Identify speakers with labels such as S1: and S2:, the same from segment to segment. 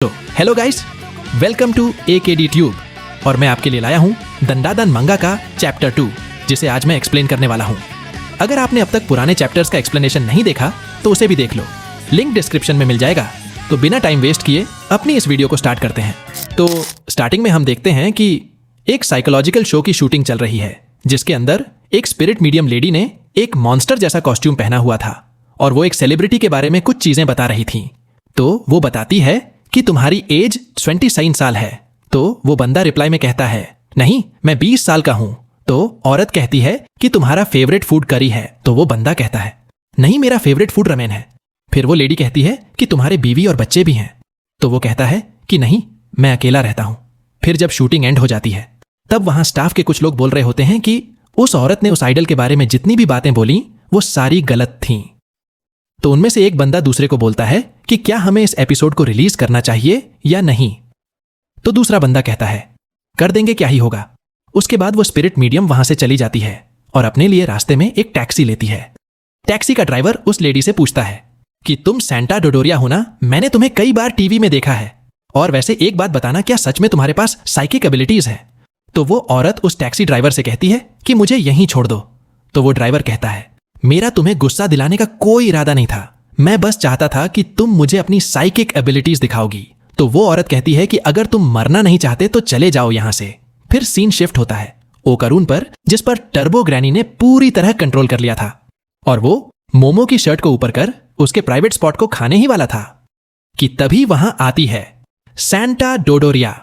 S1: तो hello guys, welcome to AKD tube. और मैं आपके लिए लाया हूँ दंडादन मंगा का चैप्टर 2, जिसे आज मैं एक्सप्लेन करने वाला हूँ। अगर आपने अब तक पुराने चैप्टर्स का एक्सप्लेनेशन नहीं देखा तो उसे भी देख लो, लिंक डिस्क्रिप्शन में मिल जाएगा। तो बिना टाइम वेस्ट किए अपनी इस वीडियो को स्टार्ट करते हैं। तो स्टार्टिंग में हम देखते हैं कि एक साइकोलॉजिकल शो की शूटिंग चल रही है, जिसके अंदर एक स्पिरिट मीडियम लेडी ने एक मॉन्स्टर जैसा कॉस्ट्यूम पहना हुआ था और वो एक सेलिब्रिटी के बारे में कुछ चीजें बता रही थी। तो वो बताती है कि तुम्हारी एज 27 साल है। तो वो बंदा रिप्लाई में कहता है, नहीं मैं 20 साल का हूं। तो औरत कहती है कि तुम्हारा फेवरेट फूड करी है। तो वो बंदा कहता है, नहीं मेरा फेवरेट फूड रमेन है। फिर वो लेडी कहती है कि तुम्हारे बीवी और बच्चे भी हैं। तो वो कहता है कि नहीं मैं अकेला रहता हूं। फिर जब शूटिंग एंड हो जाती है तब वहां स्टाफ के कुछ लोग बोल रहे होते हैं कि उस औरत ने उस आइडल के बारे में जितनी भी बातें बोली वो सारी गलत थीं। तो उनमें से एक बंदा दूसरे को बोलता है कि क्या हमें इस एपिसोड को रिलीज करना चाहिए या नहीं। तो दूसरा बंदा कहता है कर देंगे, क्या ही होगा। उसके बाद वो स्पिरिट मीडियम वहां से चली जाती है और अपने लिए रास्ते में एक टैक्सी लेती है। टैक्सी का ड्राइवर उस लेडी से पूछता है कि तुम सेंटा डोडोरिया हो ना, मैंने तुम्हें कई बार टीवी में देखा है। और वैसे एक बात बताना, क्या सच में तुम्हारे पास साइकिक एबिलिटीज है? तो वो औरत उस टैक्सी ड्राइवर से कहती है कि मुझे यहीं छोड़ दो। तो वो ड्राइवर कहता है, मेरा तुम्हें गुस्सा दिलाने का कोई इरादा नहीं था, मैं बस चाहता था कि तुम मुझे अपनी साइकिक एबिलिटीज दिखाओगी। तो वो औरत कहती है कि अगर तुम मरना नहीं चाहते तो चले जाओ यहां से। फिर सीन शिफ्ट होता है ओकारून पर, जिस पर टर्बो ग्रैनी ने पूरी तरह कंट्रोल कर लिया था और वो मोमो की शर्ट को ऊपर कर उसके प्राइवेट स्पॉट को खाने ही वाला था कि तभी वहां आती है सेंटा डोडोरिया।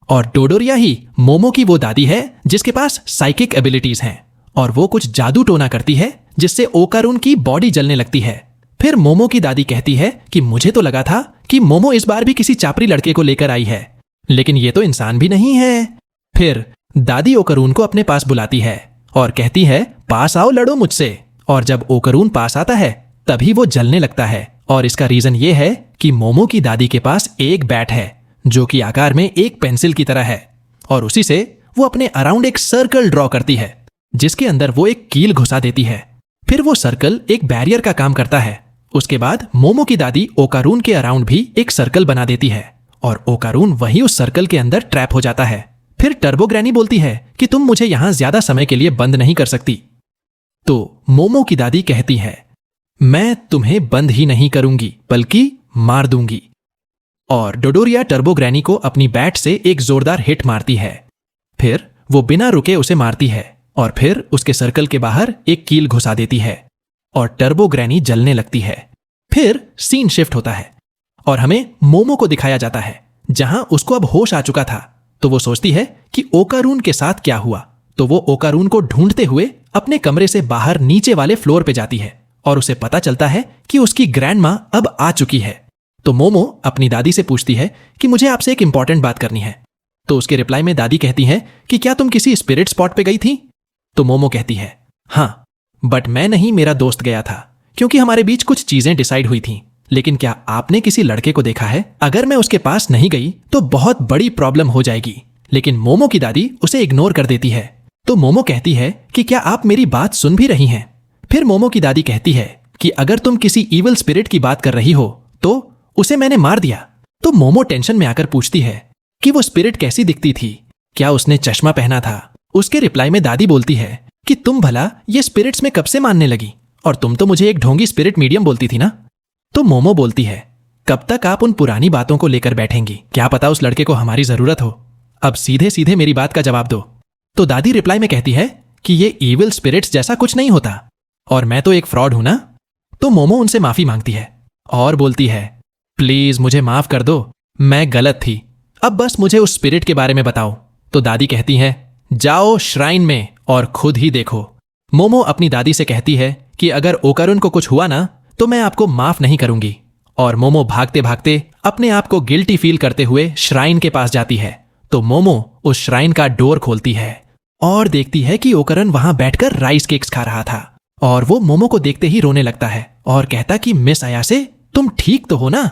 S1: और डोडोरिया ही मोमो की वो दादी है जिसके पास साइकिक एबिलिटीज हैं और वो कुछ जादू टोना करती है जिससे ओकारून की बॉडी जलने लगती है। फिर मोमो की दादी कहती है कि मुझे तो लगा था कि मोमो इस बार भी किसी चापरी लड़के को लेकर आई है, लेकिन ये तो इंसान भी नहीं है। फिर दादी ओकारून को अपने पास बुलाती है और कहती है पास आओ, लड़ो मुझसे। और जब ओकारून पास आता है तभी वो जलने लगता है और इसका रीजन ये है कि मोमो की दादी के पास एक बैट है जो कि आकार में एक पेंसिल की तरह है और उसी से वो अपने अराउंड एक सर्कल ड्रॉ करती है जिसके अंदर वो एक कील घुसा देती है। फिर वो सर्कल एक बैरियर का काम करता है। उसके बाद मोमो की दादी ओकारून के अराउंड भी एक सर्कल बना देती है और ओकारून वही उस सर्कल के अंदर ट्रैप हो जाता है। फिर टर्बो ग्रैनी बोलती है कि तुम मुझे यहां ज्यादा समय के लिए बंद नहीं कर सकती। तो मोमो की दादी कहती है मैं तुम्हें बंद ही नहीं करूंगी बल्कि मार दूंगी। और डोडोरिया टर्बो ग्रैनी को अपनी बैट से एक जोरदार हिट मारती है। फिर वो बिना रुके उसे मारती है और फिर उसके सर्कल के बाहर एक कील घुसा देती है और टर्बो ग्रैनी जलने लगती है। फिर सीन शिफ्ट होता है और हमें मोमो को दिखाया जाता है जहां उसको अब होश आ चुका था। तो वो सोचती है कि ओकारून के साथ क्या हुआ। तो वो ओकारून को ढूंढते हुए अपने कमरे से बाहर नीचे वाले फ्लोर पे जाती है और उसे पता चलता है कि उसकी ग्रैंड माँ अब आ चुकी है। तो मोमो अपनी दादी से पूछती है कि मुझे आपसे एक इंपॉर्टेंट बात करनी है। तो उसके रिप्लाई में दादी कहती है कि क्या तुम किसी स्पिरिट स्पॉट पे गई थी? तो मोमो कहती है हाँ, बट मैं नहीं, मेरा दोस्त गया था क्योंकि हमारे बीच कुछ चीजें डिसाइड हुई थीं। लेकिन क्या आपने किसी लड़के को देखा है? अगर मैं उसके पास नहीं गई तो बहुत बड़ी प्रॉब्लम हो जाएगी। लेकिन मोमो की दादी उसे इग्नोर कर देती है। तो मोमो कहती है कि क्या आप मेरी बात सुन भी रही हैं? फिर मोमो की दादी कहती है कि अगर तुम किसी ईविल स्पिरिट की बात कर रही हो तो उसे मैंने मार दिया। तो मोमो टेंशन में आकर पूछती है कि वो स्पिरिट कैसी दिखती थी, क्या उसने चश्मा पहना था? उसके रिप्लाई में दादी बोलती है कि तुम भला ये स्पिरिट्स में कब से मानने लगी, और तुम तो मुझे एक ढोंगी स्पिरिट मीडियम बोलती थी ना। तो मोमो बोलती है कब तक आप उन पुरानी बातों को लेकर बैठेंगी, क्या पता उस लड़के को हमारी जरूरत हो। अब सीधे सीधे मेरी बात का जवाब दो। तो दादी रिप्लाई में कहती है कि ये ईविल स्पिरिट्स जैसा कुछ नहीं होता और मैं तो एक फ्रॉड हूं ना। तो मोमो उनसे माफी मांगती है और बोलती है प्लीज मुझे माफ कर दो, मैं गलत थी, अब बस मुझे उस स्पिरिट के बारे में बताओ। तो दादी कहती है जाओ श्राइन में और खुद ही देखो। मोमो अपनी दादी से कहती है कि अगर ओकारून को कुछ हुआ ना तो मैं आपको माफ नहीं करूंगी। और मोमो भागते भागते अपने आप को गिल्टी फील करते हुए श्राइन के पास जाती है। तो मोमो उस श्राइन का डोर खोलती है और देखती है कि ओकारून वहां बैठकर राइस केक्स खा रहा था और वो मोमो को देखते ही रोने लगता है और कहता कि मिस अयासे तुम ठीक तो हो ना,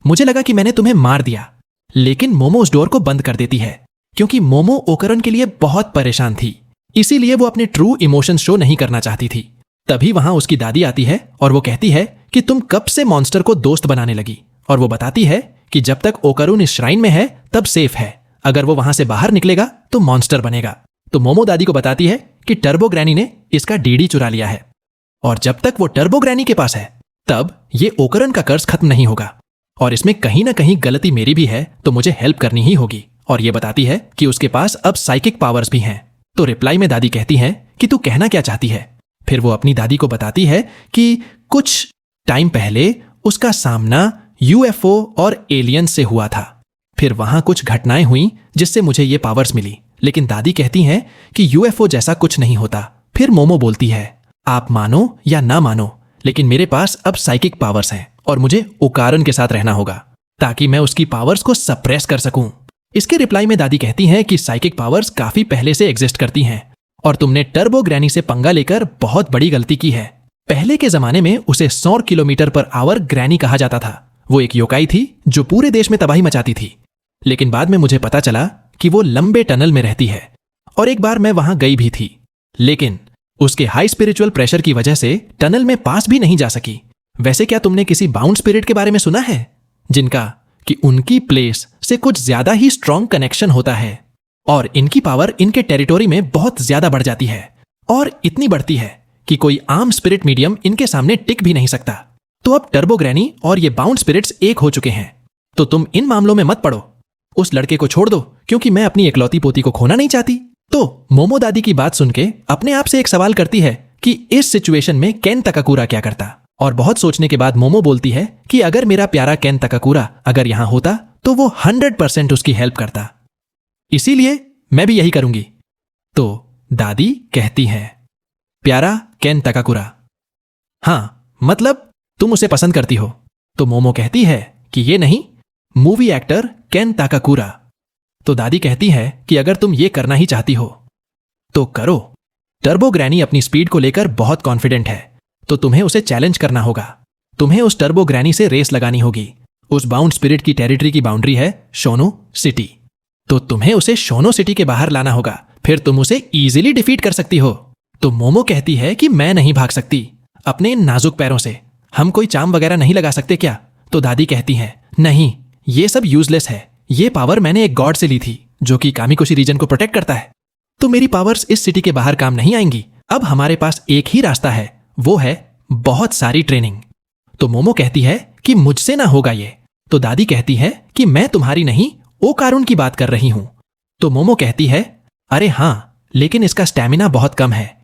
S1: मुझे लगा कि मैंने तुम्हें मार दिया। लेकिन मोमो उस डोर को बंद कर देती है क्योंकि मोमो ओकारून के लिए बहुत परेशान थी, इसीलिए वो अपने ट्रू इमोशंस शो नहीं करना चाहती थी। तभी वहां उसकी दादी आती है और वो कहती है कि तुम कब से मॉन्स्टर को दोस्त बनाने लगी और वो बताती है कि जब तक ओकारून इस श्राइन में है तब सेफ है, अगर वो वहां से बाहर निकलेगा तो मॉन्स्टर बनेगा। तो मोमो दादी को बताती है कि टर्बो ग्रैनी ने इसका डीडी चुरा लिया है और जब तक वो टर्बो ग्रैनी के पास है तब ये ओकरन का कर्ज खत्म नहीं होगा और इसमें कहीं ना कहीं गलती मेरी भी है तो मुझे हेल्प करनी ही होगी। और ये बताती है कि उसके पास अब साइकिक पावर्स भी हैं। तो रिप्लाई में दादी कहती है कि तू कहना क्या चाहती है। फिर वो अपनी दादी को बताती है कि कुछ टाइम पहले उसका सामना यूएफओ और एलियन से हुआ था। फिर वहां कुछ घटनाएं हुई जिससे मुझे ये पावर्स मिली, लेकिन दादी कहती हैं कि यूएफओ जैसा कुछ नहीं होता। फिर मोमो बोलती है आप मानो या ना मानो, लेकिन मेरे पास अब साइकिक पावर्स हैं और मुझे ओकारन के साथ रहना होगा ताकि मैं उसकी पावर्स को सप्रेस कर सकूं। इसके रिप्लाई में दादी कहती हैं कि साइकिक पावर्स काफी पहले से एग्जिस्ट करती हैं और तुमने टर्बो ग्रैनी से पंगा लेकर बहुत बड़ी गलती की है। पहले के जमाने में उसे 100 किलोमीटर पर आवर ग्रैनी कहा जाता था। वो एक योकाई थी जो पूरे देश में तबाही मचाती थी, लेकिन बाद में मुझे पता चला कि वो लंबे टनल में रहती है और एक बार मैं वहां गई भी थी, लेकिन उसके हाई स्पिरिचुअल प्रेशर की वजह से टनल में पास भी नहीं जा सकी। वैसे क्या तुमने किसी बाउंड स्पिरिट के बारे में सुना है जिनका कि उनकी प्लेस से कुछ ज्यादा ही स्ट्रॉन्ग कनेक्शन होता है और इनकी पावर इनके टेरिटोरी में बहुत ज्यादा बढ़ जाती है और इतनी बढ़ती है कि कोई आम स्पिरिट मीडियम इनके सामने टिक भी नहीं सकता। तो अब टर्बो ग्रैनी और ये बाउंड स्पिरिट्स एक हो चुके हैं, तो तुम इन मामलों में मत पड़ो। उस लड़के को छोड़ दो क्योंकि मैं अपनी इकलौती पोती को खोना नहीं चाहती। तो मोमो दादी की बात सुन के अपने आप से एक सवाल करती है कि इस सिचुएशन में केन तकाकुरा क्या करता, और बहुत सोचने के बाद मोमो बोलती है कि अगर मेरा प्यारा केन तकाकुरा अगर यहां होता तो वो 100% उसकी हेल्प करता, इसीलिए मैं भी यही करूंगी। तो दादी कहती है प्यारा केन तकाकुरा, हां मतलब तुम उसे पसंद करती हो। तो मोमो कहती है कि ये नहीं, मूवी एक्टर केन तकाकुरा। तो दादी कहती है कि अगर तुम ये करना ही चाहती हो तो करो। टर्बो ग्रैनी अपनी स्पीड को लेकर बहुत कॉन्फिडेंट है, तो तुम्हें उसे चैलेंज करना होगा। तुम्हें उस टर्बो ग्रैनी से रेस लगानी होगी। उस बाउंड स्पिरिट की टेरिटरी की बाउंड्री है शोनो सिटी, तो तुम्हें उसे शोनो सिटी के बाहर लाना होगा, फिर तुम उसे इजीली डिफीट कर सकती हो। तो मोमो कहती है कि मैं नहीं भाग सकती अपने इन नाजुक पैरों से, हम कोई चाम वगैरह नहीं लगा सकते क्या? तो दादी कहती है नहीं, ये सब यूजलेस है, ये पावर मैंने एक गॉड से ली थी जो कि कामिकोशी रीजन को प्रोटेक्ट करता है, तो मेरी पावर्स इस सिटी के बाहर काम नहीं आएंगी। अब हमारे पास एक ही रास्ता है, वो है बहुत सारी ट्रेनिंग। तो मोमो कहती है कि मुझसे ना होगा ये। तो दादी कहती है कि मैं तुम्हारी नहीं ओकारून की बात कर रही हूं। तो मोमो कहती है अरे हां, लेकिन इसका स्टैमिना बहुत कम है।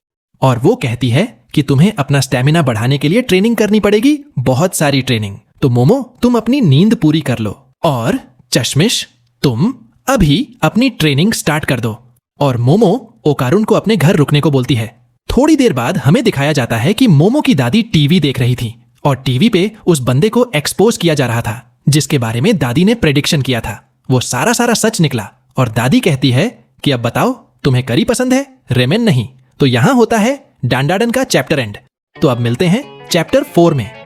S1: और वो कहती है कि तुम्हें अपना स्टैमिना बढ़ाने के लिए ट्रेनिंग करनी पड़ेगी, बहुत सारी ट्रेनिंग। तो मोमो तुम अपनी नींद पूरी कर लो और चश्मिश तुम अभी अपनी ट्रेनिंग स्टार्ट कर दो। और मोमो ओकारून को अपने घर रुकने को बोलती है। थोड़ी देर बाद हमें दिखाया जाता है कि मोमो की दादी टीवी देख रही थी और टीवी पे उस बंदे को एक्सपोज किया जा रहा था जिसके बारे में दादी ने प्रेडिक्शन किया था। वो सारा सच निकला और दादी कहती है कि अब बताओ तुम्हें करी पसंद है, रेमेन नहीं। तो यहां होता है डांडाडन का चैप्टर एंड। तो अब मिलते हैं चैप्टर 4 में।